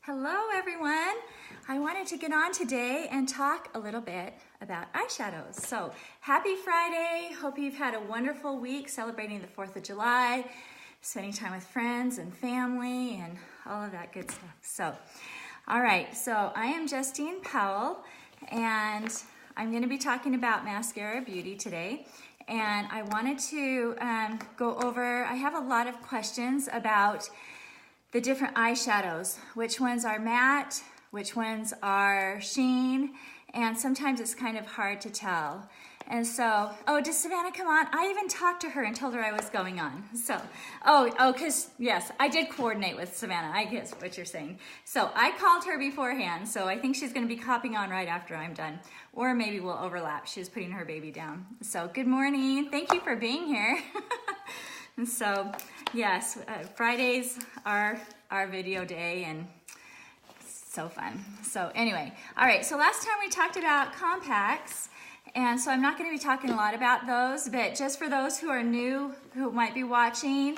Hello everyone. I wanted to get on today and talk a little bit about eyeshadows. So happy Friday. Hope you've had a wonderful week celebrating the 4th of July, spending time with friends and family and all of that good stuff. So, all right, so I am Justine Powell and I'm going to be talking about Maskcara Beauty today. And I wanted to go over, I have a lot of questions about the different eyeshadows, which ones are matte, which ones are sheen, and sometimes it's kind of hard to tell. And so, oh, does Savannah come on? I even talked to her and told her I was going on. So, because, yes, I did coordinate with Savannah, I guess what you're saying. So I called her beforehand, so I think she's gonna be hopping on right after I'm done. Or maybe we'll overlap. She's putting her baby down. So good morning, thank you for being here. And so, yes, Fridays are our video day and so fun. So anyway, all right, so last time we talked about compacts, and so I'm not gonna be talking a lot about those, but just for those who are new, who might be watching,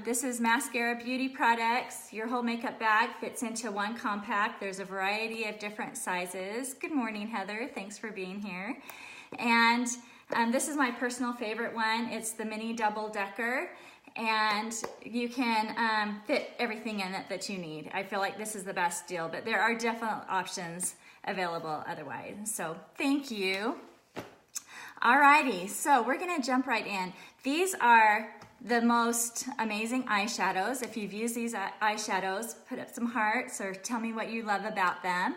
this is Maskcara Beauty products. Your whole makeup bag fits into one compact. There's a variety of different sizes. Good morning, Heather, thanks for being here. And this is my personal favorite one. It's the mini double decker, and you can fit everything in it that you need. I feel like this is the best deal, but there are definite options available otherwise. So thank you. Alrighty, so we're gonna jump right in. These are the most amazing eyeshadows. If you've used these eyeshadows, put up some hearts or tell me what you love about them.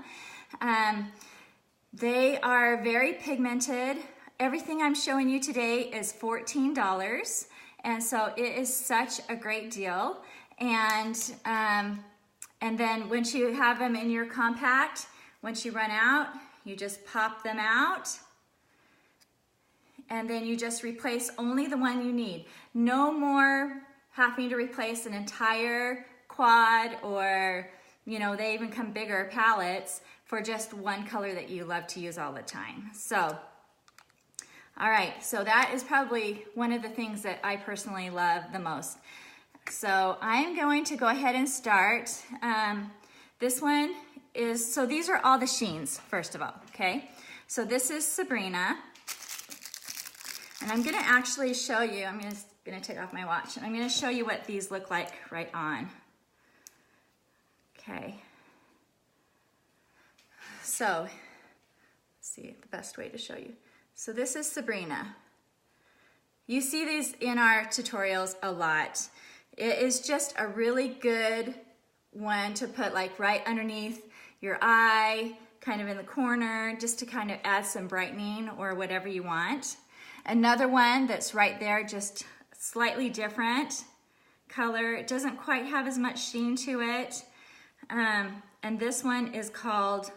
They are very pigmented. Everything I'm showing you today is $14, and so it is such a great deal. And then once you have them in your compact, once you run out, you just pop them out, and then you just replace only the one you need. No more having to replace an entire quad, or they even come bigger palettes for just one color that you love to use all the time. So. All right, so that is probably one of the things that I personally love the most. So I'm going to go ahead and start. This one is, so these are all the sheens, first of all, okay? So this is Sabrina. And I'm gonna actually show you, I'm gonna take off my watch, and I'm gonna show you what these look like right on. Okay. So, let's see the best way to show you. So this is Sabrina. You see these in our tutorials a lot. It is just a really good one to put like right underneath your eye, kind of in the corner, just to kind of add some brightening or whatever you want. Another one that's right there, just slightly different color. It doesn't quite have as much sheen to it. And this one is called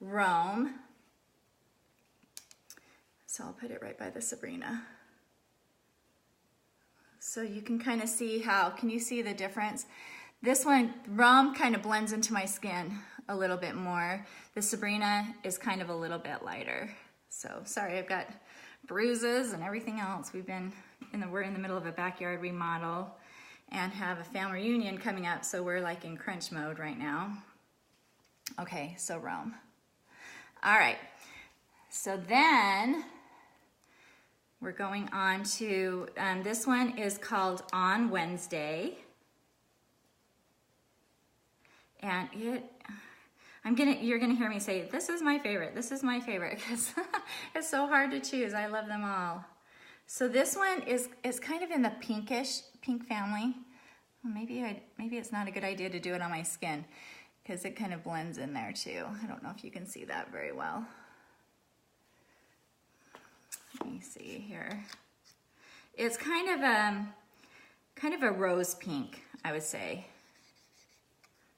Rome. So I'll put it right by the Sabrina. So you can kind of see how, can you see the difference? This one, Rome, kind of blends into my skin a little bit more. The Sabrina is kind of a little bit lighter. So sorry, I've got bruises and everything else. We're in the middle of a backyard remodel and have a family reunion coming up, so we're like in crunch mode right now. Okay, so Rome. All right, so then, we're going on to, this one is called On Wednesday. And you're gonna hear me say, this is my favorite, because it's so hard to choose. I love them all. So this one is kind of in the pink family. Well, maybe it's not a good idea to do it on my skin, because it kind of blends in there too. I don't know if you can see that very well. Let me see here. It's kind of a rose pink, I would say.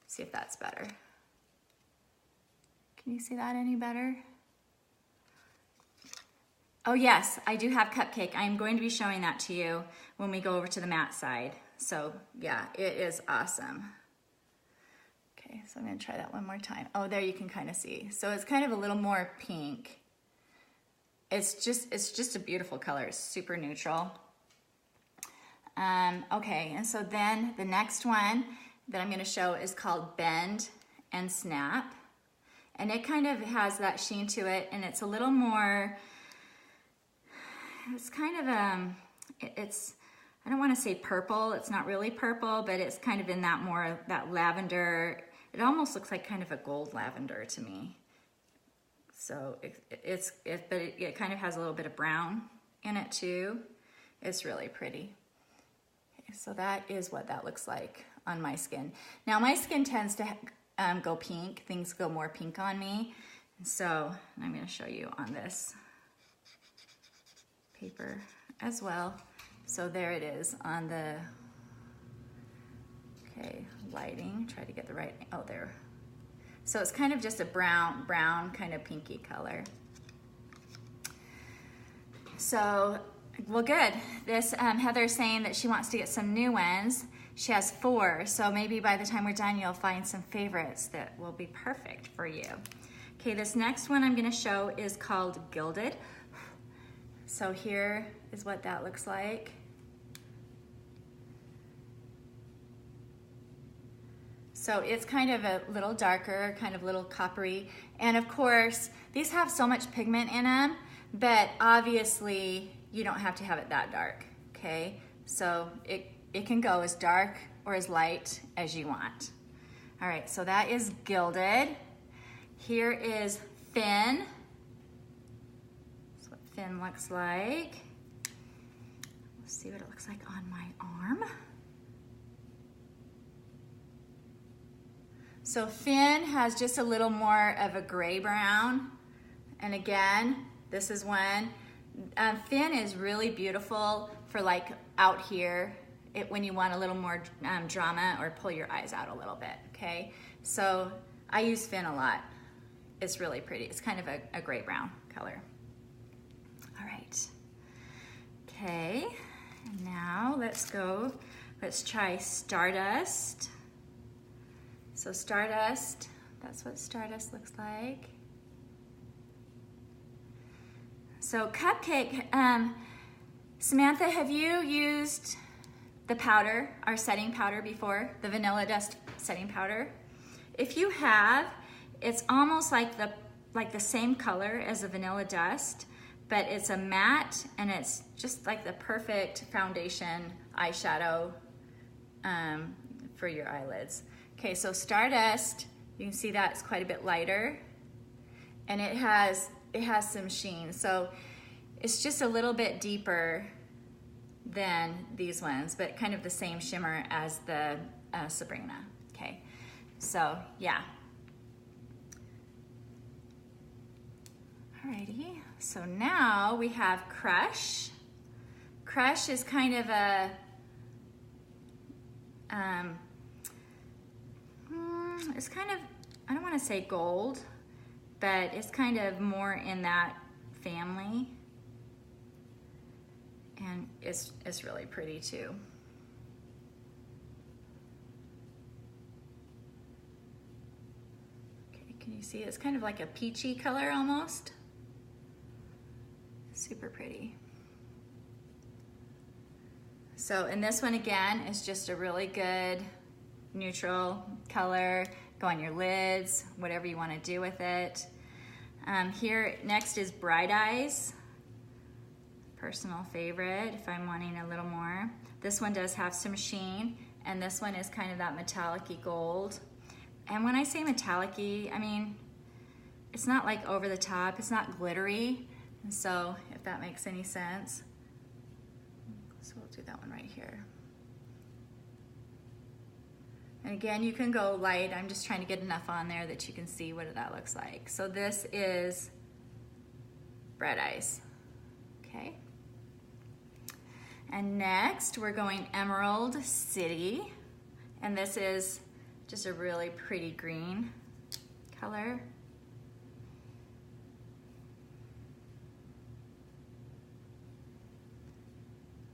See if that's better. Can you see that any better? Oh yes, I do have Cupcake. I'm going to be showing that to you when we go over to the matte side. So yeah, it is awesome. Okay, so I'm gonna try that one more time. Oh, there you can kind of see. So it's kind of a little more pink. It's just a beautiful color. It's super neutral. Okay, and so then the next one that I'm going to show is called Bend and Snap. And it kind of has that sheen to it, and it's a little more, it's kind of, it's, I don't want to say purple, it's not really purple, but it's kind of in that more, that lavender. It almost looks like kind of a gold lavender to me. So it kind of has a little bit of brown in it too. It's really pretty. Okay, so that is what that looks like on my skin. Now my skin tends to go pink. Things go more pink on me. And so I'm going to show you on this paper as well. So there it is on the, okay, lighting. Try to get the right, oh there. So it's kind of just a brown kind of pinky color. So, well good. This Heather's saying that she wants to get some new ones. She has 4, so maybe by the time we're done, you'll find some favorites that will be perfect for you. Okay, this next one I'm gonna show is called Gilded. So here is what that looks like. So it's kind of a little darker, kind of a little coppery. And of course, these have so much pigment in them, but obviously you don't have to have it that dark, okay? So it can go as dark or as light as you want. All right, so that is Gilded. Here is Thin. That's what Thin looks like. Let's see what it looks like on my arm. So Thin has just a little more of a gray brown. And again, this is one. Thin is really beautiful for like out here, when you want a little more drama or pull your eyes out a little bit, okay? So I use Thin a lot. It's really pretty. It's kind of a gray brown color. All right. Okay, and now let's try Stardust. So Stardust, that's what Stardust looks like. So Cupcake, Samantha, have you used the powder, our setting powder before, the Vanilla Dust setting powder? If you have, it's almost like the same color as the Vanilla Dust, but it's a matte and it's just like the perfect foundation eyeshadow for your eyelids. Okay, so Stardust, you can see that it's quite a bit lighter, and it has some sheen. So it's just a little bit deeper than these ones, but kind of the same shimmer as the Sabrina. Okay, so yeah. Alrighty, so now we have Crush. Crush is kind of a it's kind of, I don't want to say gold, but it's kind of more in that family, and it's really pretty too. Okay, can you see? It's kind of like a peachy color almost. Super pretty. So, and this one again is just a really good neutral color. Go on your lids, whatever you want to do with it. Here next is Bright Eyes, personal favorite if I'm wanting a little more. This one does have some sheen, and this one is kind of that metallic-y gold. And when I say metallic-y, I mean, it's not like over the top, it's not glittery, and so if that makes any sense. So we'll do that one right here. And again, you can go light. I'm just trying to get enough on there that you can see what that looks like. So this is Bright Eyes, okay? And next, we're going Emerald City. And this is just a really pretty green color.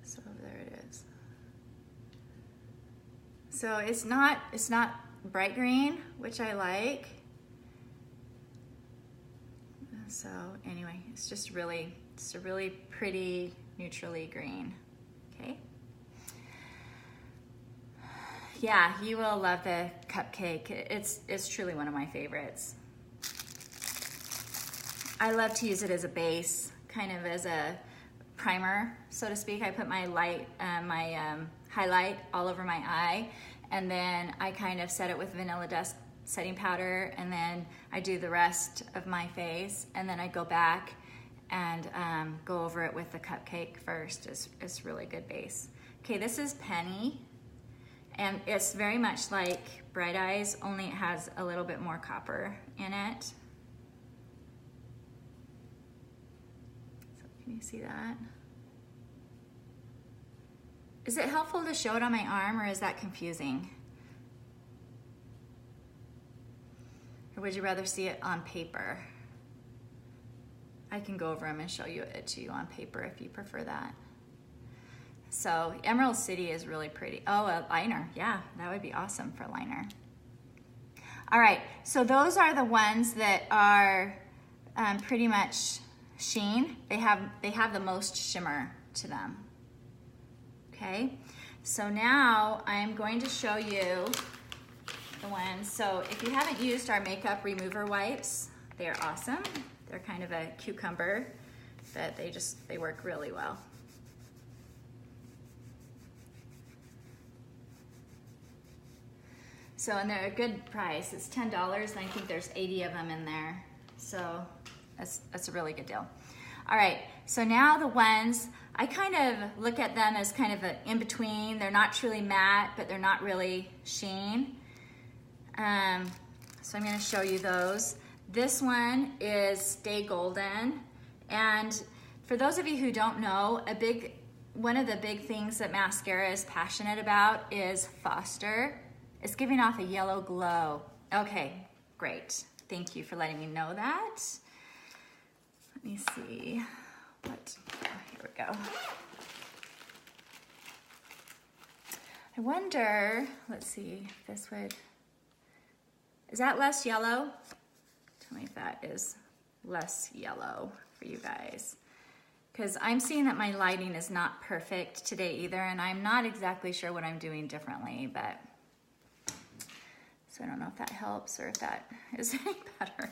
So there it is. So it's not bright green, which I like. So anyway, it's a really pretty neutrally green, okay? Yeah, you will love the cupcake. It's truly one of my favorites. I love to use it as a base, kind of as a primer, so to speak. I put my highlight all over my eye, and then I kind of set it with vanilla dust setting powder, and then I do the rest of my face, and then I go back and go over it with the cupcake first. It's really good base. Okay, this is Penny, and it's very much like Bright Eyes, only it has a little bit more copper in it. So can you see that? Is it helpful to show it on my arm, or is that confusing? Or would you rather see it on paper? I can go over them and show it to you on paper if you prefer that. So Emerald City is really pretty. Oh, a liner. Yeah, that would be awesome for liner. All right, so those are the ones that are pretty much sheen. They have the most shimmer to them. Okay, so now I'm going to show you the ones. So if you haven't used our makeup remover wipes, they're awesome. They're kind of a cucumber, but they work really well. So, and they're a good price. It's $10, and I think there's 80 of them in there. So that's a really good deal. All right, so now the ones, I kind of look at them as kind of an in-between. They're not truly matte, but they're not really sheen. So I'm gonna show you those. This one is Stay Golden. And for those of you who don't know, one of the big things that mascara is passionate about is Foster. It's giving off a yellow glow. Okay, great. Thank you for letting me know that. Let me see. Oh, here we go. I wonder, let's see if this is that less yellow? Tell me if that is less yellow for you guys. Because I'm seeing that my lighting is not perfect today either, and I'm not exactly sure what I'm doing differently, but so I don't know if that helps or if that is any better.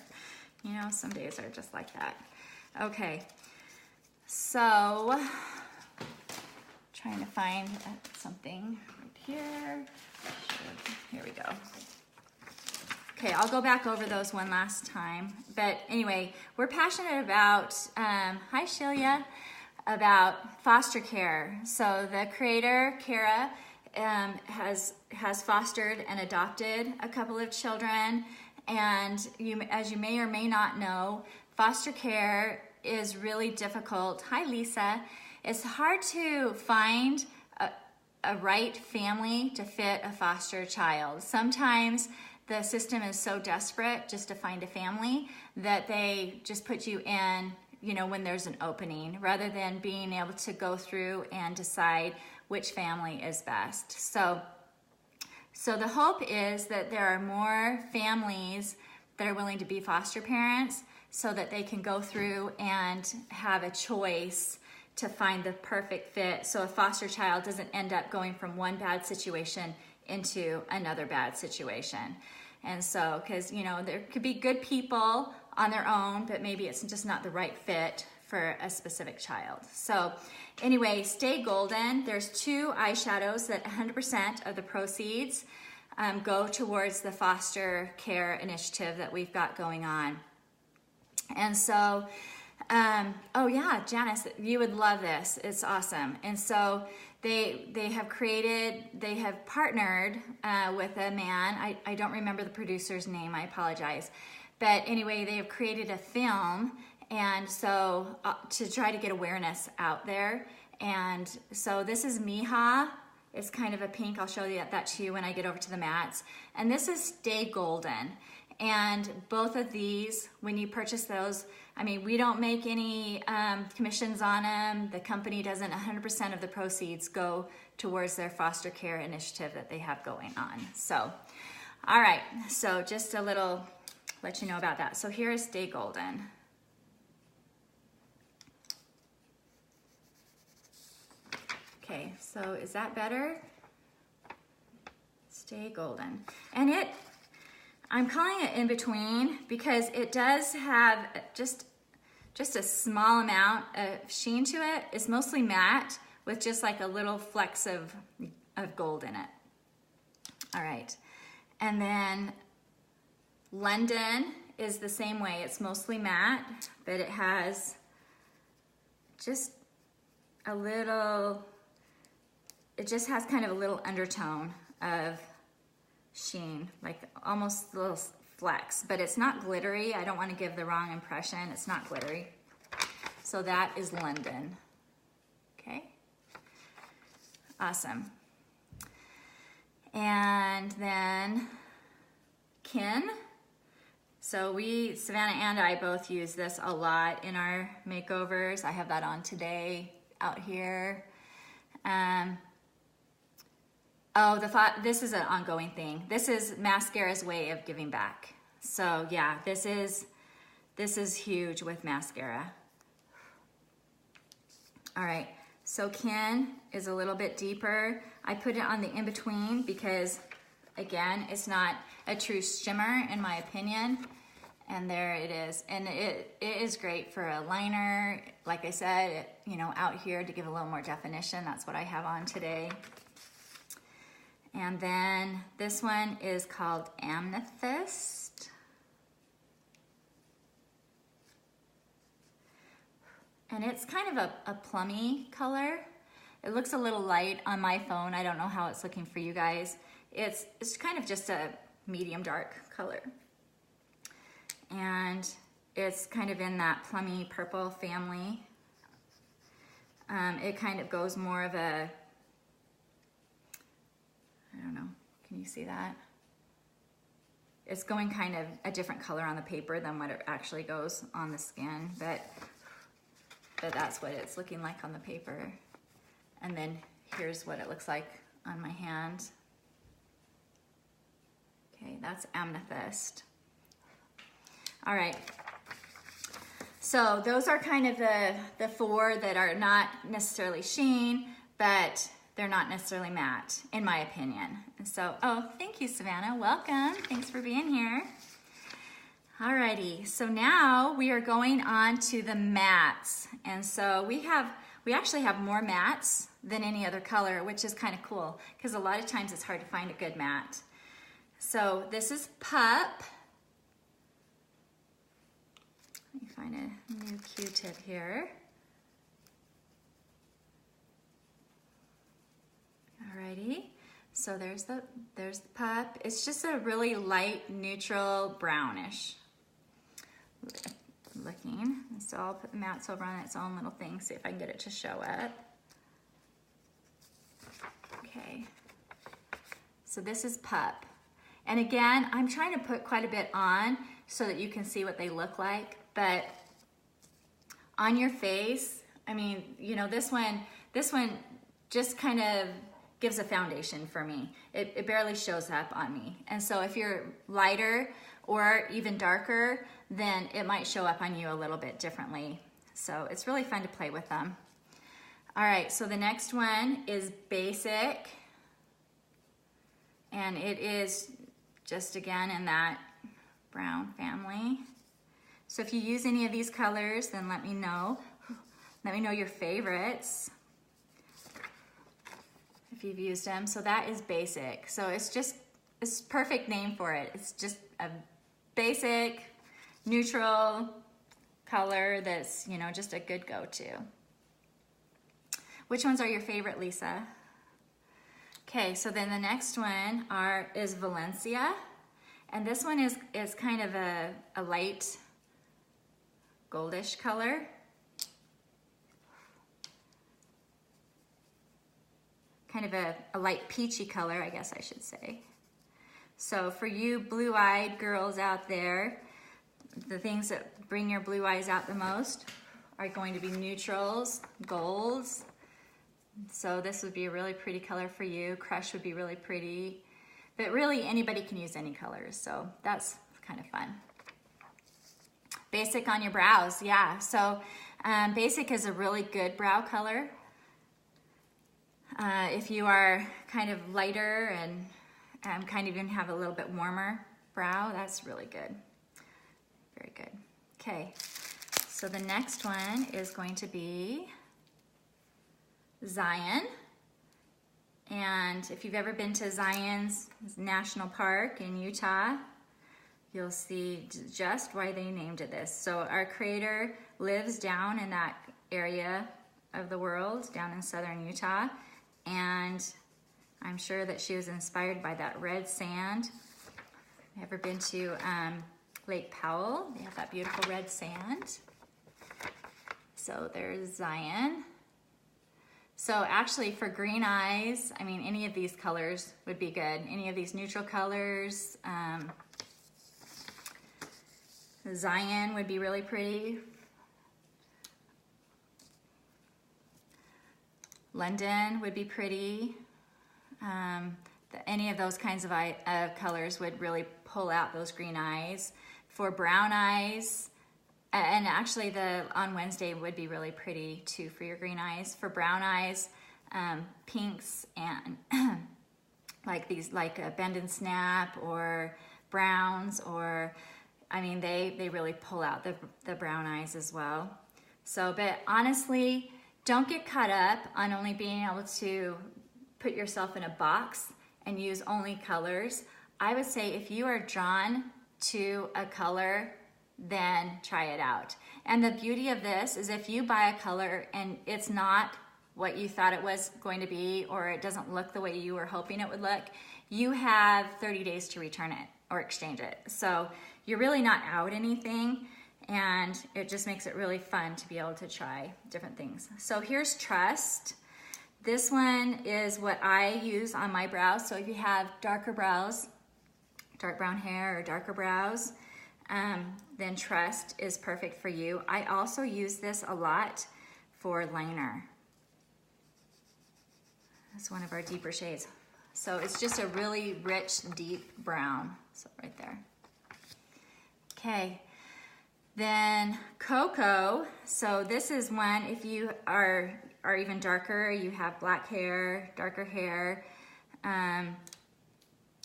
You know, some days are just like that. Okay, so trying to find something right here. Here we go. Okay, I'll go back over those one last time. But anyway, we're passionate about, hi Shelia, about foster care. So the creator, Kara, has fostered and adopted a couple of children. And as you may or may not know, foster care is really difficult. Hi Lisa. It's hard to find a right family to fit a foster child. Sometimes the system is so desperate just to find a family that they just put you in, you know, when there's an opening, rather than being able to go through and decide which family is best. So the hope is that there are more families that are willing to be foster parents so that they can go through and have a choice to find the perfect fit, so a foster child doesn't end up going from one bad situation into another bad situation. And so, because, you know, there could be good people on their own, but maybe it's just not the right fit for a specific child. So anyway, Stay Golden, there's 2 eyeshadows that 100% of the proceeds go towards the foster care initiative that we've got going on. And so, oh yeah, Janice, you would love this. It's awesome. And so they have partnered with a man. I don't remember the producer's name. I apologize. But anyway, they have created a film, and so to try to get awareness out there. And so this is Miha. It's kind of a pink. I'll show you that to you when I get over to the mats. And this is Stay Golden. And both of these, when you purchase those, I mean, we don't make any commissions on them. The company doesn't. 100% of the proceeds go towards their foster care initiative that they have going on. So, all right. So just a little, let you know about that. So here is Stay Golden. Okay, so is that better? Stay golden. And I'm calling it in between because it does have just a small amount of sheen to it. It's mostly matte with just like a little flecks of gold in it. All right, and then London is the same way. It's mostly matte, but it has just a little, it just has kind of a little undertone of sheen, like almost little flecks, but it's not glittery. I don't want to give the wrong impression. It's not glittery. So that is London. Okay. Awesome. And then Kin. So Savannah and I both use this a lot in our makeovers. I have that on today out here. This is an ongoing thing. This is mascara's way of giving back. So yeah, this is huge with mascara. All right, so Kin is a little bit deeper. I put it on the in-between because, again, it's not a true shimmer in my opinion. And there it is. And it is great for a liner. Like I said, out here to give a little more definition. That's what I have on today. And then this one is called Amethyst. And it's kind of a plummy color. It looks a little light on my phone. I don't know how it's looking for you guys. It's kind of just a medium dark color. And it's kind of in that plummy purple family. It kind of goes more of a, I don't know, can you see that? It's going kind of a different color on the paper than what it actually goes on the skin, but that's what it's looking like on the paper. And then here's what it looks like on my hand. Okay, that's Amethyst. All right, so those are kind of the four that are not necessarily sheen, but they're not necessarily matte, in my opinion. And so, oh, thank you, Savannah. Welcome. Thanks for being here. Alrighty, so now we are going on to the mattes. And so we actually have more mattes than any other color, which is kind of cool, because a lot of times it's hard to find a good matte. So this is Pup. Let me find a new Q-tip here. Alrighty, so there's the Pup. It's just a really light, neutral, brownish looking. So I'll put the mattes over on its own little thing, see if I can get it to show up. Okay, so this is Pup. And again, I'm trying to put quite a bit on so that you can see what they look like, but on your face, I mean, this one just kind of gives a foundation for me. It barely shows up on me. And so if you're lighter or even darker, then it might show up on you a little bit differently. So it's really fun to play with them. All right, so the next one is Basic. And it is just, again, in that brown family. So if you use any of these colors, then let me know. Let me know your favorites if you've used them. So that is Basic. So it's a perfect name for it. It's just a basic, neutral color that's, just a good go-to. Which ones are your favorite, Lisa? Okay, so then the next one is Valencia. And this one is kind of a light goldish color. Kind of a light peachy color, I guess I should say. So for you blue-eyed girls out there, the things that bring your blue eyes out the most are going to be neutrals, golds. So this would be a really pretty color for you. Crush would be really pretty. But really, anybody can use any colors, so that's kind of fun. Basic on your brows, yeah. So Basic is a really good brow color. If you are kind of lighter and kind of even have a little bit warmer brow. That's really good. Very good. Okay, so the next one is going to be Zion. And if you've ever been to Zion's National Park in Utah, you'll see just why they named it this. So our creator lives down in that area of the world, down in southern Utah, and I'm sure that she was inspired by that red sand. Ever been to Lake Powell? They have that beautiful red sand. So there's Zion. So actually for green eyes, I mean, any of these colors would be good. Any of these neutral colors. Zion would be really pretty. London would be pretty. Any of those kinds of colors would really pull out those green eyes. For brown eyes, and actually on Wednesday would be really pretty too for your green eyes. For brown eyes, pinks and like these, like a Bend and Snap or browns, or I mean, they really pull out the brown eyes as well. So, but honestly, don't get caught up on only being able to put yourself in a box and use only colors. I would say if you are drawn to a color, then try it out. And the beauty of this is if you buy a color and it's not what you thought it was going to be, or it doesn't look the way you were hoping it would look, you have 30 days to return it or exchange it. So you're really not out anything, and it just makes it really fun to be able to try different things. So here's Trust. This one is what I use on my brows. So if you have darker brows, dark brown hair or darker brows, then Trust is perfect for you. I also use this a lot for liner. It's one of our deeper shades. So it's just a really rich, deep brown. So right there. Okay. Then Cocoa. So this is one, if you are even darker, you have black hair, darker hair.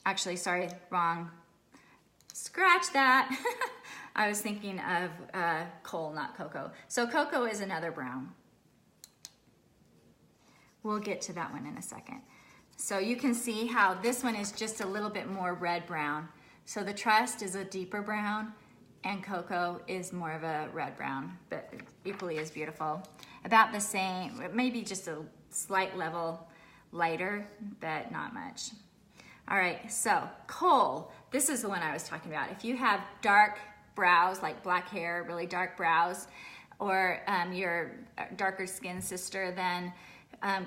Actually, sorry, wrong. Scratch that. I was thinking of Coal, not Cocoa. So Cocoa is another brown. We'll get to that one in a second. So you can see how this one is just a little bit more red brown. So the Trust is a deeper brown and Cocoa is more of a red brown, but equally as beautiful. About the same, maybe just a slight level lighter, but not much. All right, so Coal, this is the one I was talking about. If you have dark brows, like black hair, really dark brows, or your darker skin sister, then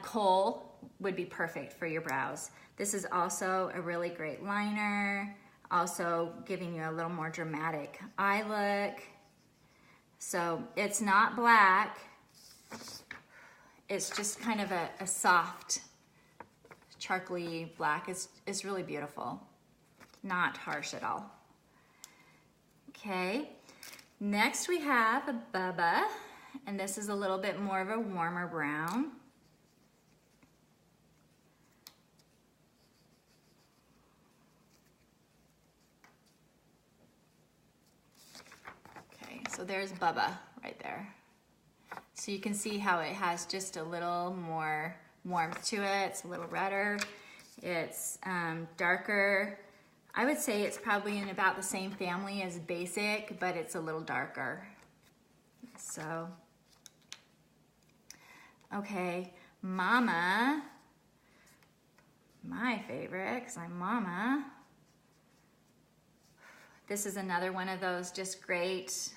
Coal would be perfect for your brows. This is also a really great liner, also giving you a little more dramatic eye look. So it's not black, it's just kind of a soft, charcoaly black. It's really beautiful, not harsh at all. Okay, next we have a Bubba, and this is a little bit more of a warmer brown. Okay, so there's Bubba right there. So you can see how it has just a little more warmth to it. It's a little redder. It's darker. I would say it's probably in about the same family as Basic, but it's a little darker. So, okay, Mama, my favorite, because I'm Mama. This is another one of those just great,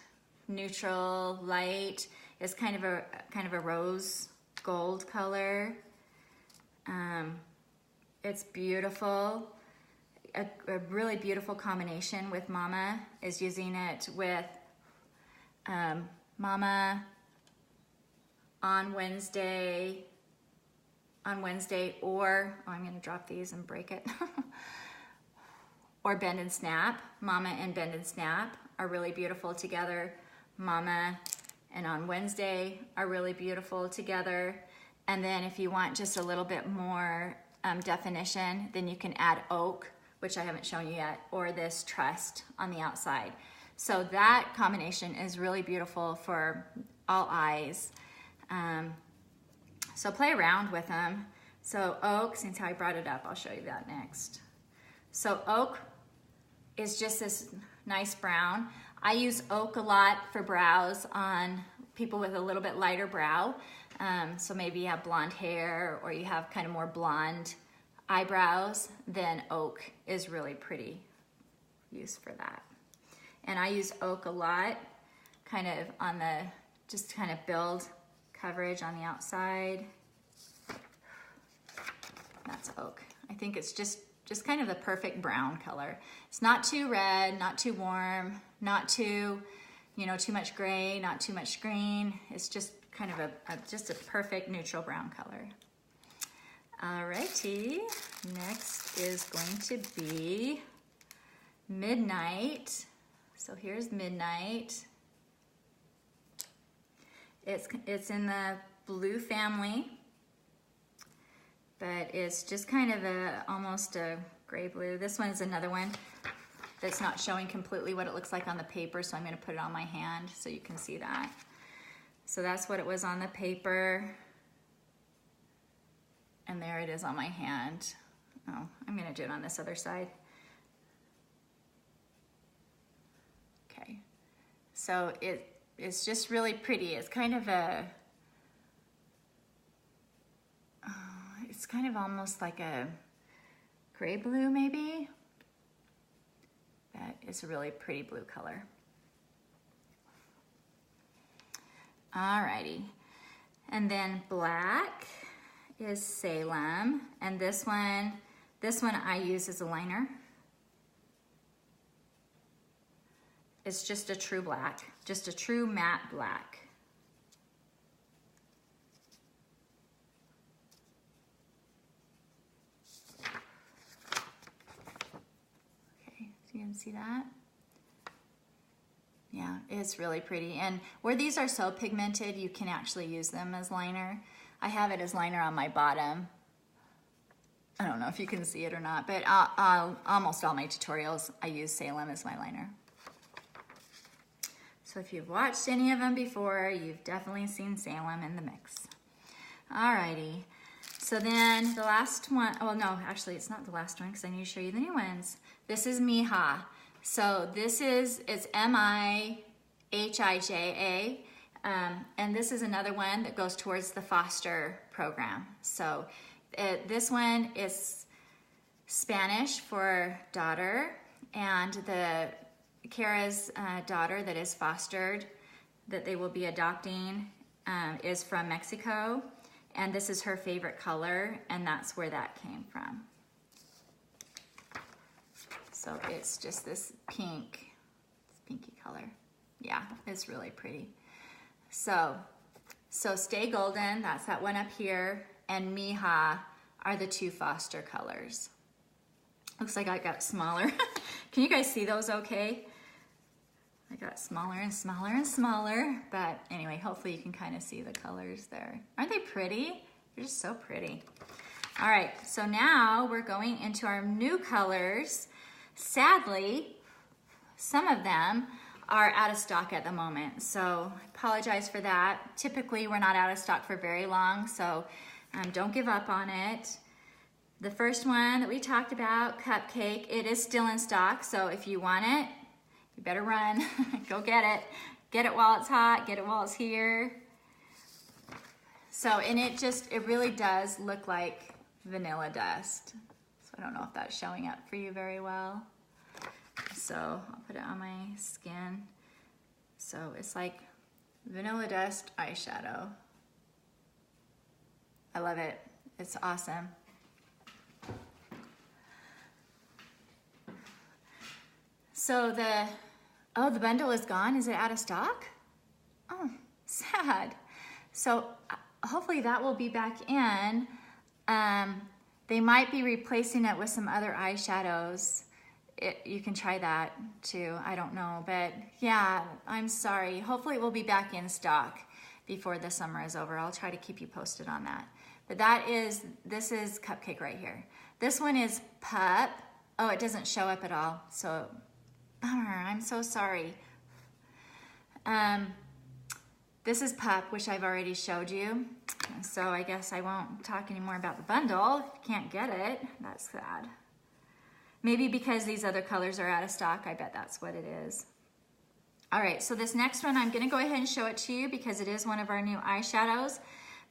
neutral, light. It's kind of a rose gold color. It's beautiful. A really beautiful combination with Mama is using it with Mama on Wednesday, or, oh, I'm gonna drop these and break it, or Bend and Snap. Mama and Bend and Snap are really beautiful together. Mama and on Wednesday are really beautiful together. And then if you want just a little bit more definition, then you can add Oak which I haven't shown you yet, or this Trust on the outside. So that combination is really beautiful for all eyes. So play around with them. So Oak, since how I brought it up, I'll show you that next. So Oak is just this nice brown. I use Oak a lot for brows on people with a little bit lighter brow. So maybe you have blonde hair or you have kind of more blonde eyebrows, then Oak is really pretty use for that. And I use Oak a lot, kind of on the, just to kind of build coverage on the outside. That's Oak. I think it's just kind of the perfect brown color. It's not too red, not too warm, not too, you know, too much gray, not too much green. It's just kind of just a perfect neutral brown color. Alrighty, next is going to be Midnight. So here's Midnight. It's in the blue family, but it's just kind of almost a gray blue. This one is another one that's not showing completely what it looks like on the paper, so I'm going to put it on my hand so you can see that. So that's what it was on the paper, and there it is on my hand. Oh, I'm going to do it on this other side. Okay, so it's just really pretty. It's kind of it's kind of almost like a gray blue maybe, but it's a really pretty blue color. Alrighty, and then black is Salem, and this one I use as a liner. It's just a true black, just a true matte black. Okay, so you can see that? Yeah, it's really pretty. And where these are so pigmented, you can actually use them as liner. I have it as liner on my bottom. I don't know if you can see it or not, but almost all my tutorials, I use Salem as my liner. So if you've watched any of them before, you've definitely seen Salem in the mix. Alrighty, so then the last one, well no, actually it's not the last one because I need to show you the new ones. This is Mija. So this it's Mihija, and this is another one that goes towards the foster program. So this one is Spanish for daughter, and the Kara's daughter that is fostered, that they will be adopting, is from Mexico, and this is her favorite color, and that's where that came from. So it's just this pink, pinky color. Yeah, it's really pretty. So Stay Golden, that's that one up here, and Mija are the two foster colors. Looks like I got smaller. Can you guys see those okay? I got smaller and smaller and smaller, but anyway, hopefully you can kind of see the colors there. Aren't they pretty? They're just so pretty. All right, so now we're going into our new colors. Sadly, some of them are out of stock at the moment, so I apologize for that. Typically, we're not out of stock for very long, so don't give up on it. The first one that we talked about, Cupcake, it is still in stock, so if you want it, you better run. Go get it. Get it while it's hot, get it while it's here. So, and it really does look like vanilla dust. So I don't know if that's showing up for you very well. So I'll put it on my skin. So it's like vanilla dust eyeshadow. I love it. It's awesome. So the bundle is gone. Is it out of stock? Oh, sad. So hopefully that will be back in. They might be replacing it with some other eyeshadows. You can try that too. I don't know, but yeah, I'm sorry. Hopefully it will be back in stock before the summer is over. I'll try to keep you posted on that. But this is Cupcake right here. This one is Pup, Oh, it doesn't show up at all. So, bummer, I'm so sorry. This is Pup, which I've already showed you. So I guess I won't talk anymore about the bundle. If you can't get it, that's sad. Maybe because these other colors are out of stock, I bet that's what it is. All right, so this next one, I'm gonna go ahead and show it to you because it is one of our new eyeshadows,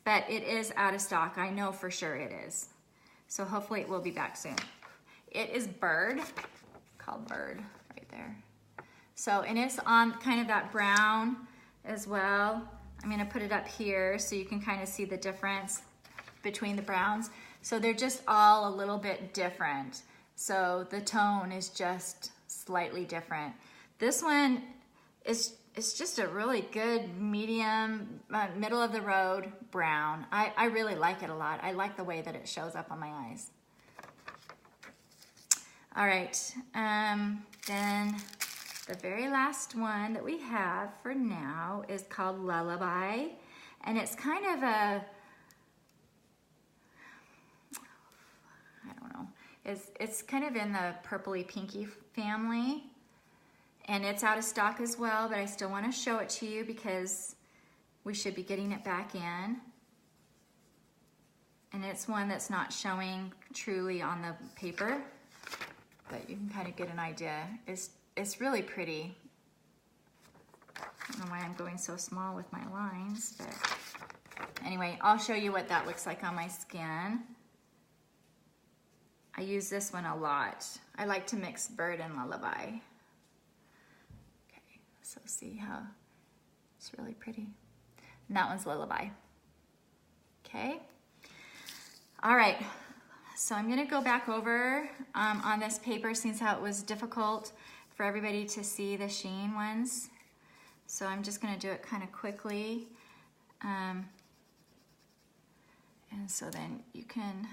but it is out of stock. I know for sure it is. So hopefully it will be back soon. It is Bird, called Bird, right there. So, and it's on kind of that brown as well. I'm gonna put it up here so you can kind of see the difference between the browns. So they're just all a little bit different. So the tone is just slightly different. This one is just a really good medium, middle of the road brown. I really like it a lot. I like the way that it shows up on my eyes. All right, then the very last one that we have for now is called Lullaby. And it's kind of a, I don't know, it's kind of in the purpley pinky family. And it's out of stock as well, but I still want to show it to you because we should be getting it back in. And it's one that's not showing truly on the paper, but you can kind of get an idea. It's really pretty. I don't know why I'm going so small with my lines, but anyway, I'll show you what that looks like on my skin. I use this one a lot. I like to mix Bird and Lullaby. So see how it's really pretty. And that one's Lullaby. Okay. All right. So I'm gonna go back over on this paper since how it was difficult for everybody to see the sheen ones. So I'm just gonna do it kind of quickly. And so then you can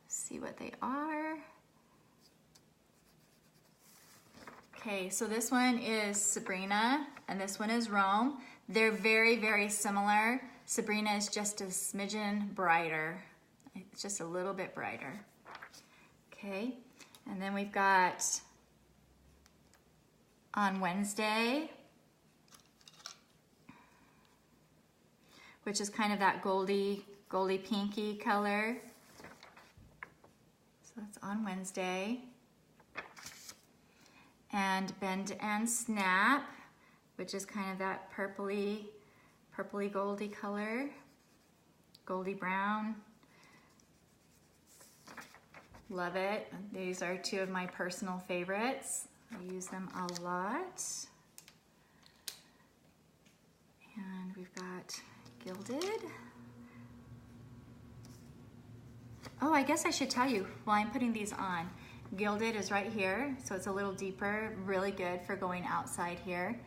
see what they are. Okay, so this one is Sabrina, and this one is Rome. They're very, very similar. Sabrina is just a smidgen brighter. It's just a little bit brighter. Okay, and then we've got On Wednesday, which is kind of that goldy pinky color. So that's On Wednesday. And Bend and Snap, which is kind of that purpley goldy color, goldy brown. Love it. These are two of my personal favorites. I use them a lot. And we've got Gilded. Oh, I guess I should tell you while I'm putting these on. Gilded is right here, so it's a little deeper, really good for going outside here.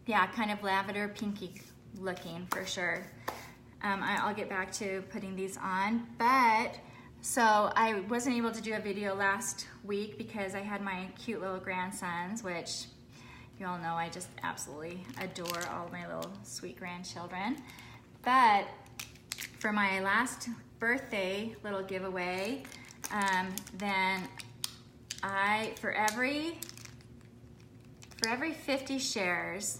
Yeah, kind of lavender pinky looking for sure. I'll get back to putting these on, but so I wasn't able to do a video last week because I had my cute little grandsons, which you all know I just absolutely adore all my little sweet grandchildren. But for my last birthday little giveaway, then for every 50 shares,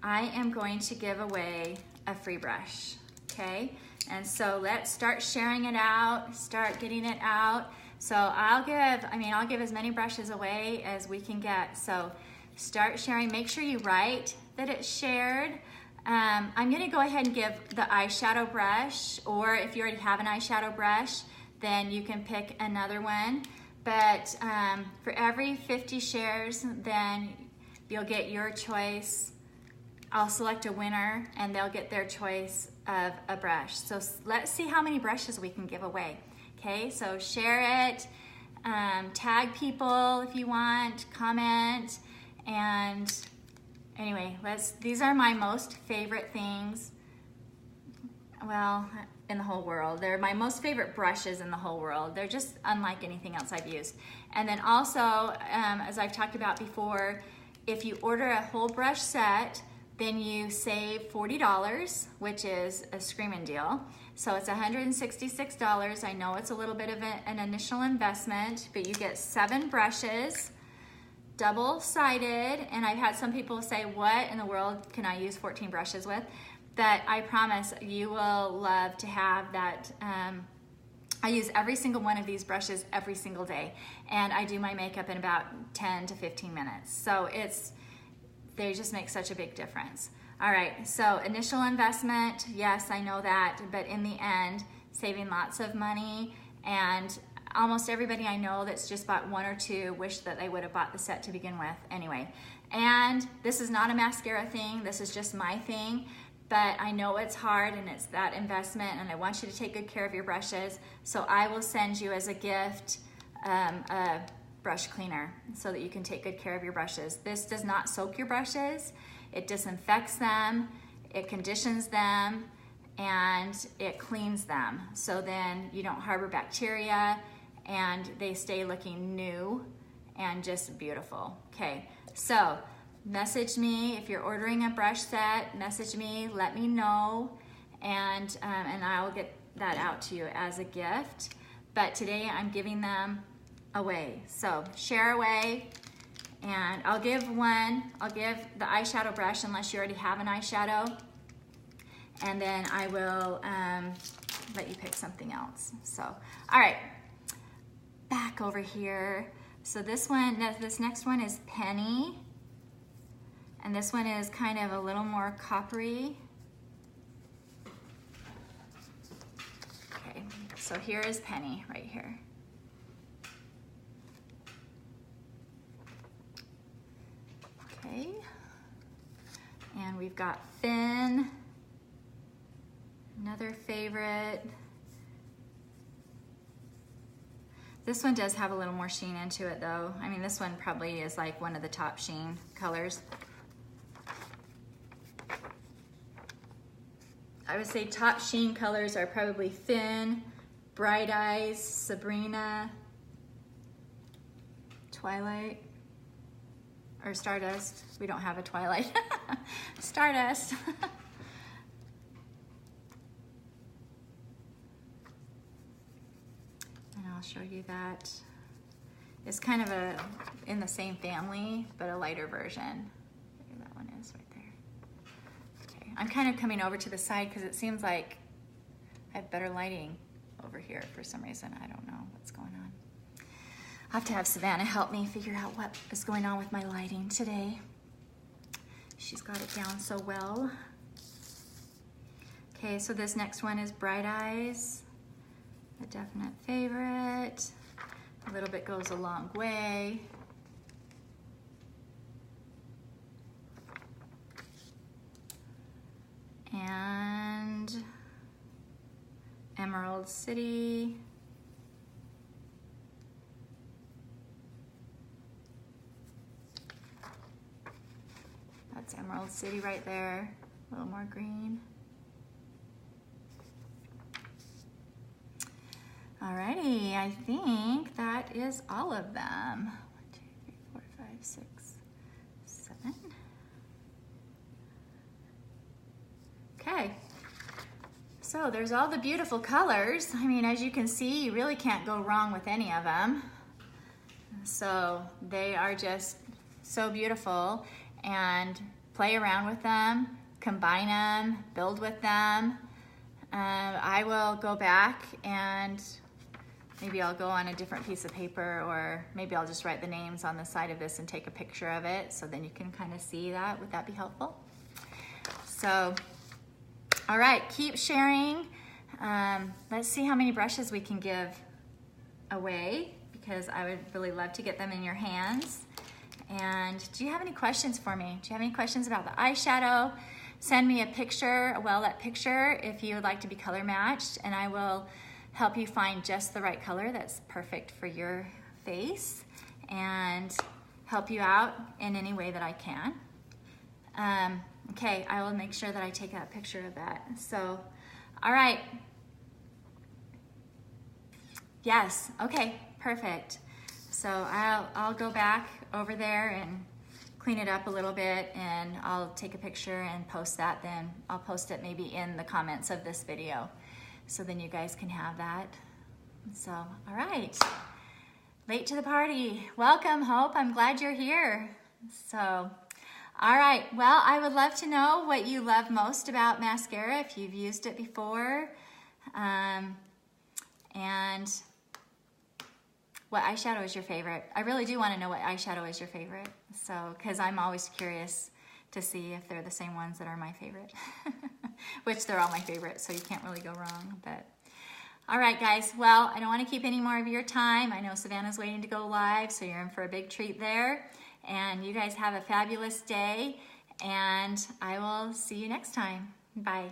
I am going to give away a free brush, okay? And so let's start sharing it out, start getting it out. So I'll give as many brushes away as we can get. So start sharing, make sure you write that it's shared. I'm gonna go ahead and give the eyeshadow brush, or if you already have an eyeshadow brush, then you can pick another one. But for every 50 shares, then you'll get your choice. I'll select a winner and they'll get their choice of a brush. So let's see how many brushes we can give away. Okay, so share it, tag people if you want, comment, and anyway, these are my most favorite things, well, in the whole world. They're my most favorite brushes in the whole world. They're just unlike anything else I've used. And then also, as I've talked about before, if you order a whole brush set, then you save $40, which is a screaming deal. So it's $166. I know it's a little bit of an initial investment, but you get 7 brushes, double-sided, and I've had some people say, what in the world can I use 14 brushes with? But I promise you will love to have that. I use every single one of these brushes every single day, and I do my makeup in about 10 to 15 minutes. So they just make such a big difference. All right, so initial investment, yes, I know that, but in the end, saving lots of money, and almost everybody I know that's just bought 1 or 2 wish that they would have bought the set to begin with anyway. And this is not a mascara thing, this is just my thing, but I know it's hard and it's that investment, and I want you to take good care of your brushes, so I will send you as a gift a brush cleaner so that you can take good care of your brushes. This does not soak your brushes, it disinfects them, it conditions them, and it cleans them. So then you don't harbor bacteria and they stay looking new and just beautiful. Okay, so message me if you're ordering a brush set, message me, let me know, and I will get that out to you as a gift. But today I'm giving them away. So share away. And I'll give the eyeshadow brush unless you already have an eyeshadow. And then I will let you pick something else. So, all right, back over here. So this next one is Penny. And this one is kind of a little more coppery. Okay, so here is Penny right here. Okay, and we've got Finn, another favorite. This one does have a little more sheen into it though. I mean, this one probably is like one of the top sheen colors. I would say top sheen colors are probably Finn, Bright Eyes, Sabrina, Twilight. Or Stardust. We don't have a Twilight. Stardust. And I'll show you that. It's kind of in the same family, but a lighter version. There that one is right there. Okay, I'm kind of coming over to the side because it seems like I have better lighting over here for some reason. I don't know what's going on. I'll have to have Savannah help me figure out what is going on with my lighting today. She's got it down so well. Okay, so this next one is Bright Eyes, a definite favorite. A little bit goes a long way. And Emerald City. That's Emerald City right there, a little more green. Alrighty, I think that is all of them. 1, 2, 3, 4, 5, 6, 7. Okay, so there's all the beautiful colors. I mean, as you can see, you really can't go wrong with any of them. So they are just so beautiful. And play around with them, combine them, build with them. I will go back and maybe I'll go on a different piece of paper, or maybe I'll just write the names on the side of this and take a picture of it so then you can kind of see that. Would that be helpful? So, all right, keep sharing. Let's see how many brushes we can give away because I would really love to get them in your hands. And do you have any questions for me? Do you have any questions about the eyeshadow? Send me a picture, a well-lit picture, if you would like to be color matched, and I will help you find just the right color that's perfect for your face and help you out in any way that I can. Okay, I will make sure that I take a picture of that. So, all right. Yes, okay, perfect. So I'll go back over there and clean it up a little bit, and I'll take a picture and post that. Then I'll post it maybe in the comments of this video. so then you guys can have that. So, all right. Late to the party. Welcome, Hope. I'm glad you're here. So, all right. Well, I would love to know what you love most about mascara, if you've used it before, and what eyeshadow is your favorite. I really do want to know what eyeshadow is your favorite. So, because I'm always curious to see if they're the same ones that are my favorite, which they're all my favorite, so you can't really go wrong. But all right, guys. Well, I don't want to keep any more of your time. I know Savannah's waiting to go live, so you're in for a big treat there. And you guys have a fabulous day, and I will see you next time. Bye.